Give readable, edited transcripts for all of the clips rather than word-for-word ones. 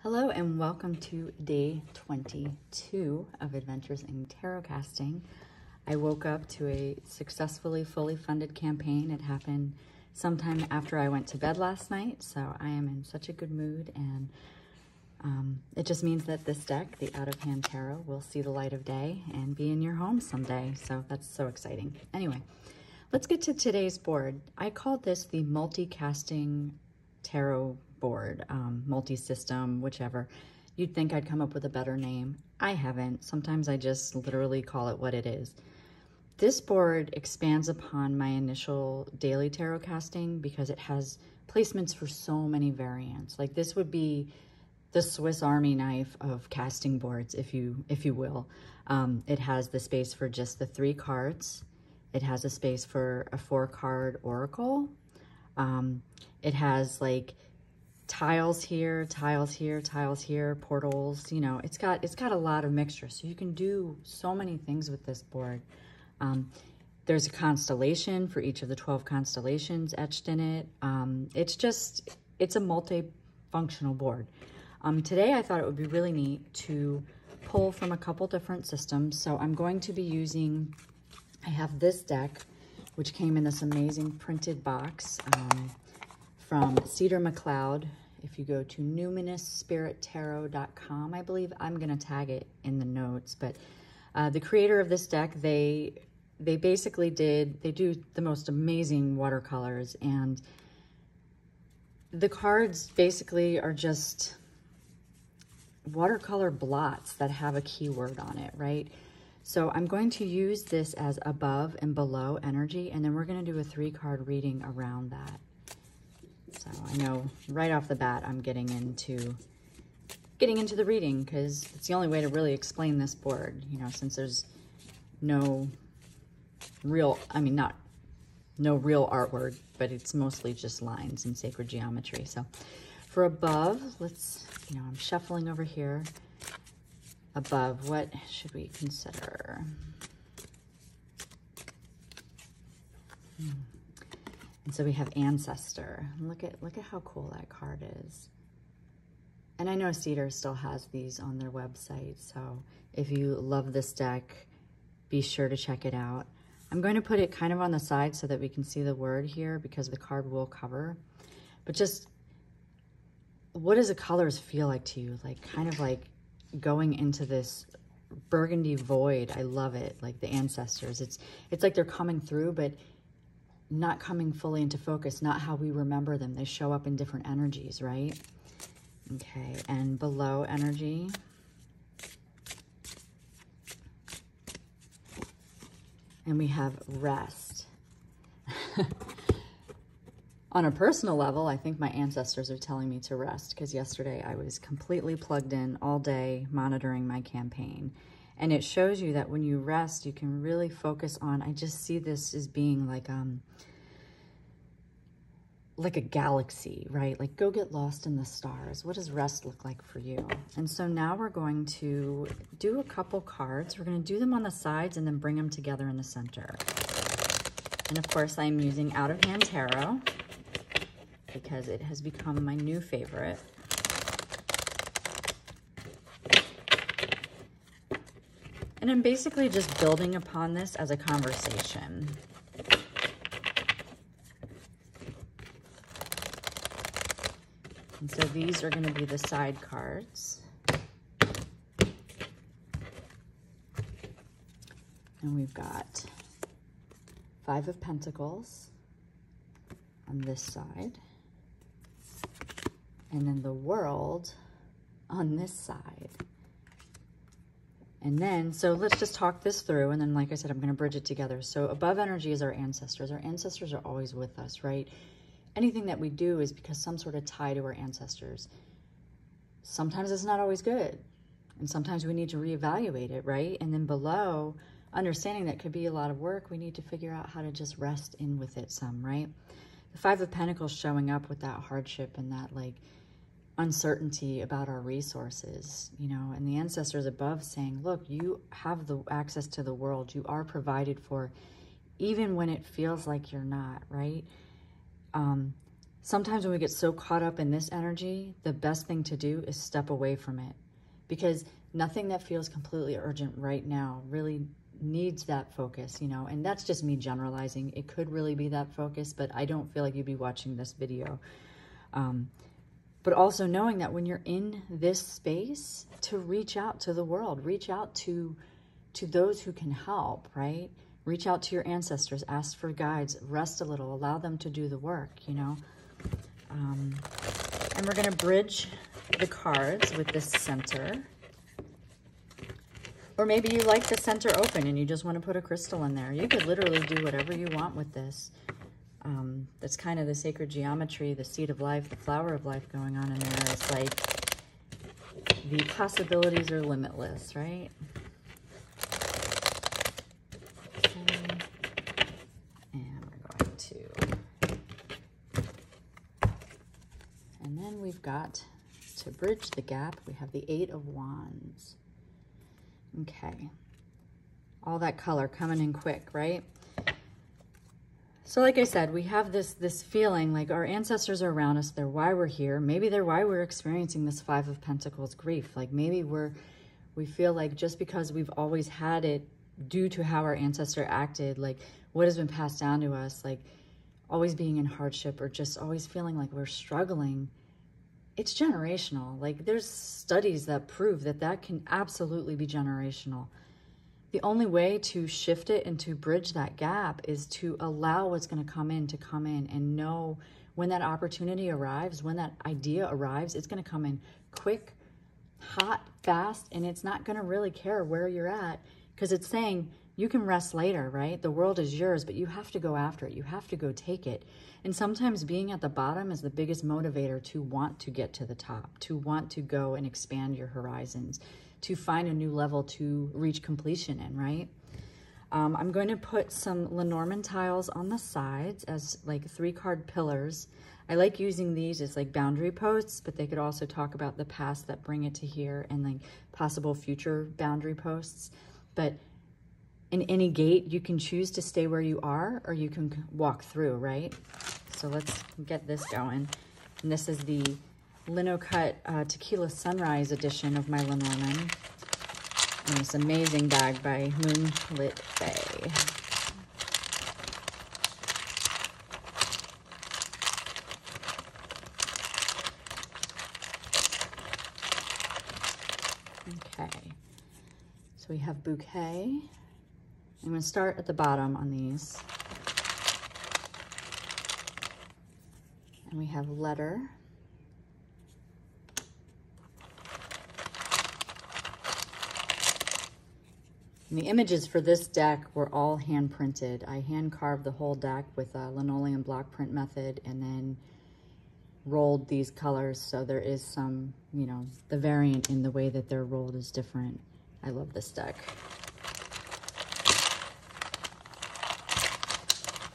Hello and welcome to day 22 of Adventures in Tarot Casting. I woke up to a successfully fully funded campaign. It happened sometime after I went to bed last night, so I am in such a good mood, and it just means that this deck, the Out of Hand Tarot, will see the light of day and be in your home someday, so that's so exciting. Anyway, let's get to today's board. I called this the Multicasting Tarot board, multi-system, whichever. You'd think I'd come up with a better name. I haven't. Sometimes I just literally call it what it is. This board expands upon my initial daily tarot casting because it has placements for so many variants. Like this would be the Swiss Army knife of casting boards, if you will. It has the space for just the 3 cards. It has a space for a 4-card oracle. It has like tiles here, tiles here, tiles here, portals, you know, it's got a lot of mixture. So you can do so many things with this board. There's a constellation for each of the 12 constellations etched in it. It's a multifunctional board. Today I thought it would be really neat to pull from a couple different systems. So I'm going to be using, I have this deck, which came in this amazing printed box, from Cedar McCloud. If you go to numinousspirittarot.com, I believe I'm going to tag it in the notes, but the creator of this deck, they basically do the most amazing watercolors, and the cards basically are just watercolor blots that have a keyword on it, right? So I'm going to use this as above and below energy, and then we're going to do a 3-card reading around that. So I know right off the bat I'm getting into the reading because it's the only way to really explain this board, you know, since there's no real artwork, but it's mostly just lines and sacred geometry. So for above, I'm shuffling over here. Above, what should we consider? And so we have Ancestor. Look at how cool that card is. And I know Cedar still has these on their website, so if you love this deck, be sure to check it out. I'm going to put it kind of on the side so that we can see the word here because the card will cover. But just, what does the colors feel like to you? Like kind of like going into this burgundy void. I love it, like the Ancestors. It's like they're coming through, but not coming fully into focus, not how we remember them. They show up in different energies, right? Okay, and below energy. And we have rest. On a personal level, I think my ancestors are telling me to rest because yesterday I was completely plugged in all day monitoring my campaign. And it shows you that when you rest, you can really focus on, I just see this as being like a galaxy, right? Like go get lost in the stars. What does rest look like for you? And so now we're going to do a couple cards. We're going to do them on the sides and then bring them together in the center. And of course, I'm using Out of Hand Tarot because it has become my new favorite. And I'm basically just building upon this as a conversation. And so these are going to be the side cards. And we've got 5 of Pentacles on this side. And then the World on this side. And then, so let's just talk this through. And then, like I said, I'm going to bridge it together. So above energy is our ancestors. Our ancestors are always with us, right? Anything that we do is because some sort of tie to our ancestors. Sometimes it's not always good. And sometimes we need to reevaluate it, right? And then below, understanding that could be a lot of work, we need to figure out how to just rest in with it some, right? The 5 of Pentacles showing up with that hardship and that like uncertainty about our resources, you know, and the ancestors above saying, look, you have the access to the world. You are provided for, even when it feels like you're not, right? sometimes when we get so caught up in this energy, the best thing to do is step away from it, because nothing that feels completely urgent right now really needs that focus, you know. And that's just me generalizing. It could really be that focus, but I don't feel like you'd be watching this video. But also knowing that when you're in this space, to reach out to the world, reach out to those who can help, right? Reach out to your ancestors, ask for guides, rest a little, allow them to do the work, you know? And we're gonna bridge the cards with this center. Or maybe you like the center open and you just wanna put a crystal in there. You could literally do whatever you want with this. That's kind of the sacred geometry, the seed of life, the flower of life going on in there. It's like the possibilities are limitless, right? Okay. And we're going to, and then we've got to bridge the gap. We have the 8 of Wands. Okay. All that color coming in quick, right? So like I said, we have this feeling like our ancestors are around us. They're why we're here. Maybe they're why we're experiencing this 5 of Pentacles grief. Like maybe we feel like just because we've always had it due to how our ancestor acted, like what has been passed down to us, like always being in hardship or just always feeling like we're struggling, it's generational. Like there's studies that prove that that can absolutely be generational. The only way to shift it and to bridge that gap is to allow what's going to come in and know when that opportunity arrives, when that idea arrives, it's going to come in quick, hot, fast, and it's not going to really care where you're at, because it's saying you can rest later, right? The world is yours, but you have to go after it. You have to go take it. And sometimes being at the bottom is the biggest motivator to want to get to the top, to want to go and expand your horizons, to find a new level to reach completion in, right? I'm going to put some Lenormand tiles on the sides as like 3-card pillars. I like using these as like boundary posts, but they could also talk about the past that bring it to here and like possible future boundary posts. But in any gate, you can choose to stay where you are or you can walk through, right? So let's get this going. And this is the Linocut Tequila Sunrise edition of my Lenormand. And this amazing bag by Moonlit Faye. Okay, so we have bouquet. I'm going to start at the bottom on these. And we have letter. And the images for this deck were all hand printed. I hand carved the whole deck with a linoleum block print method and then rolled these colors. So there is some, you know, the variant in the way that they're rolled is different. I love this deck.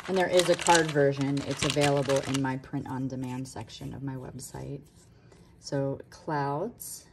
And there is a card version. It's available in my print on demand section of my website. So clouds.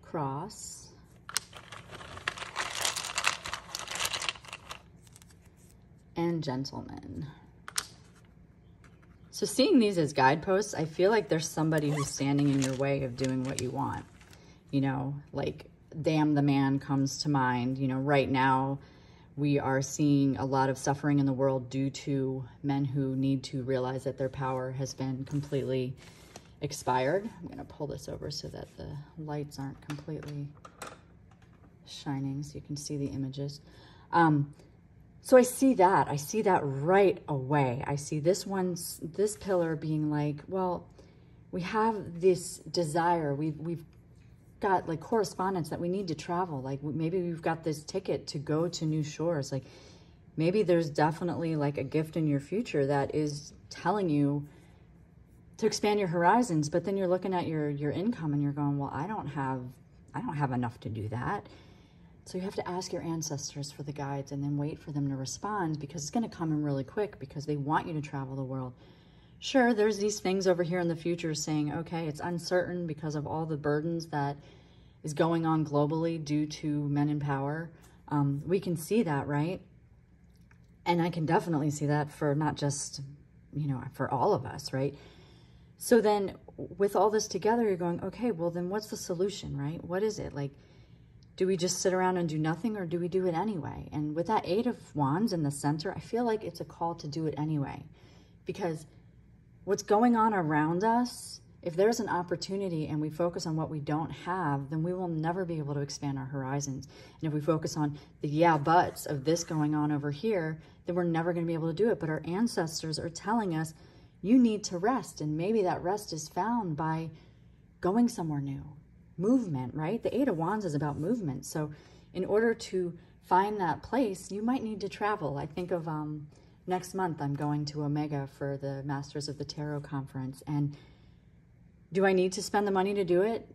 Cross, and gentleman. So seeing these as guideposts, I feel like there's somebody who's standing in your way of doing what you want. You know, like damn the man comes to mind. You know, right now we are seeing a lot of suffering in the world due to men who need to realize that their power has been completely expired. I'm going to pull this over so that the lights aren't completely shining so you can see the images. So I see that right away. I see this pillar being like, well, we have this desire. We've got like correspondence that we need to travel. Like maybe we've got this ticket to go to new shores. Like maybe there's definitely like a gift in your future that is telling you to expand your horizons, but then you're looking at your income and you're going, well, I don't have enough to do that. So you have to ask your ancestors for the guides and then wait for them to respond, because it's going to come in really quick because they want you to travel the world. Sure, there's these things over here in the future saying, okay, it's uncertain because of all the burdens that is going on globally due to men in power. We can see that, right? And I can definitely see that for not just, you know, for all of us, right? So then with all this together, you're going, okay, well then what's the solution, right? What is it? Like, do we just sit around and do nothing, or do we do it anyway? And with that 8 of Wands in the center, I feel like it's a call to do it anyway. Because what's going on around us, if there's an opportunity and we focus on what we don't have, then we will never be able to expand our horizons. And if we focus on the yeah buts of this going on over here, then we're never going to be able to do it. But our ancestors are telling us, you need to rest. And maybe that rest is found by going somewhere new. Movement, right? The 8 of Wands is about movement. So in order to find that place, you might need to travel. I think of next month, I'm going to Omega for the Masters of the Tarot conference. And do I need to spend the money to do it?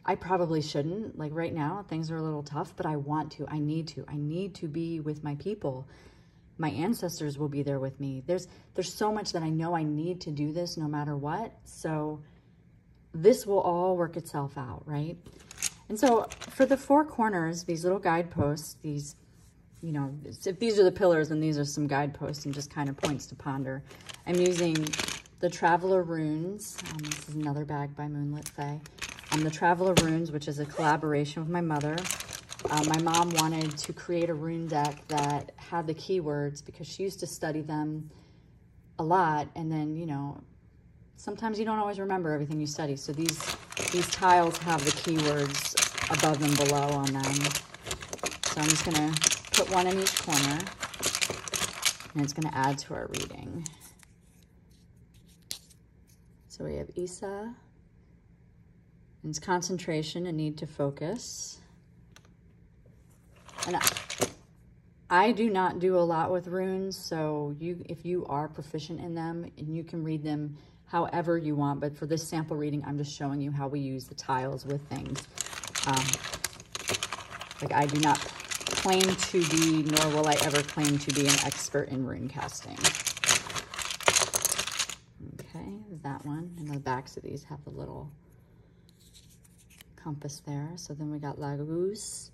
I probably shouldn't. Like right now, things are a little tough, but I want to. I need to. I need to be with my people. My ancestors will be there with me. There's so much that I know I need to do this no matter what. So this will all work itself out, right? And so for the 4 corners, these little guideposts, these, you know, if these are the pillars, then these are some guideposts and just kind of points to ponder. I'm using the Travl'r runes. This is another bag by Moonlit Faye. The Travl'r runes, which is a collaboration with my mother. My mom wanted to create a rune deck that had the keywords because she used to study them a lot. And then, you know, sometimes you don't always remember everything you study. So these tiles have the keywords above and below on them. So I'm just going to put one in each corner, and it's going to add to our reading. So we have Isa, and it's concentration, a need to focus. And I do not do a lot with runes, so if you are proficient in them, and you can read them however you want, but for this sample reading, I'm just showing you how we use the tiles with things. Like I do not claim to be, nor will I ever claim to be an expert in rune casting. Okay, that one. And the backs of these have the little compass there. So then we got Lagos,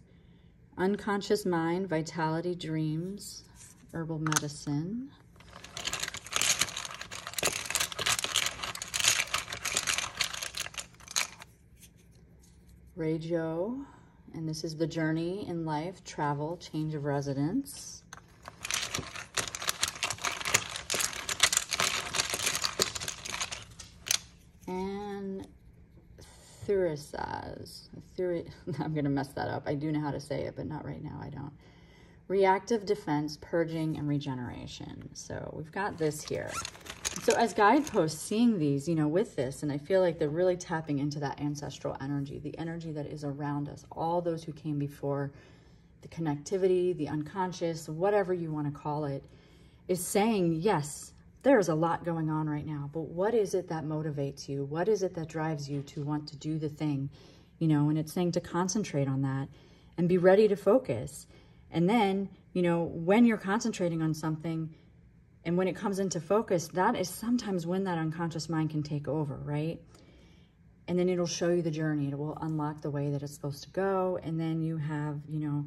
unconscious mind, vitality, dreams, herbal medicine. Radio, and this is the journey in life, travel, change of residence. And Thurisaz. I'm going to mess that up. I do know how to say it, but not right now. I don't. Reactive defense, purging, and regeneration. So we've got this here. So as guideposts, seeing these, you know, with this, and I feel like they're really tapping into that ancestral energy, the energy that is around us, all those who came before, the connectivity, the unconscious, whatever you want to call it, is saying, yes, there's a lot going on right now, but what is it that motivates you? What is it that drives you to want to do the thing? You know, and it's saying to concentrate on that and be ready to focus. And then, you know, when you're concentrating on something, and when it comes into focus, that is sometimes when that unconscious mind can take over, right? And then it'll show you the journey. It will unlock the way that it's supposed to go. And then you have, you know,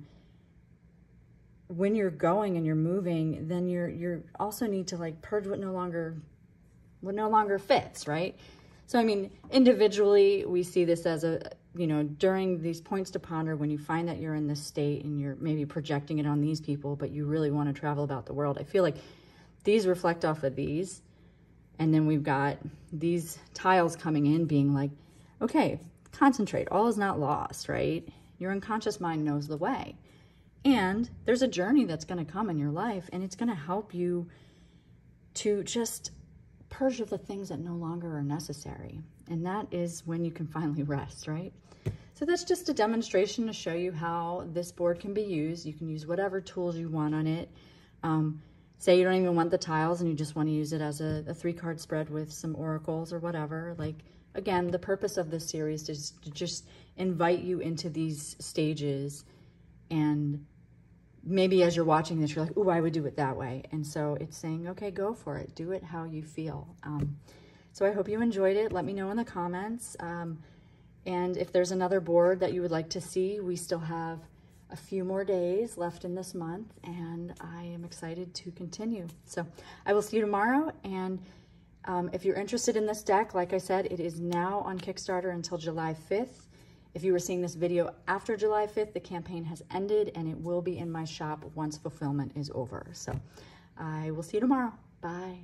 when you're going and you're moving, then you're also need to like purge what no longer fits, right? So, I mean, individually, we see this as a, you know, during these points to ponder, when you find that you're in this state and you're maybe projecting it on these people, but you really want to travel about the world. I feel like these reflect off of these. And then we've got these tiles coming in being like, okay, concentrate. All is not lost, right? Your unconscious mind knows the way. And there's a journey that's going to come in your life, and it's going to help you to just purge of the things that no longer are necessary. And that is when you can finally rest, right? So that's just a demonstration to show you how this board can be used. You can use whatever tools you want on it. Say you don't even want the tiles and you just want to use it as a 3-card spread with some oracles or whatever. Like, again, the purpose of this series is to just invite you into these stages, and maybe as you're watching this, you're like, ooh, I would do it that way. And so it's saying, okay, go for it. Do it how you feel. So I hope you enjoyed it. Let me know in the comments. And if there's another board that you would like to see, we still have a few more days left in this month, and I am excited to continue. So I will see you tomorrow, and if you're interested in this deck, like I said, it is now on Kickstarter until July 5th. If you were seeing this video after July 5th, the campaign has ended, and it will be in my shop once fulfillment is over. So I will see you tomorrow. Bye.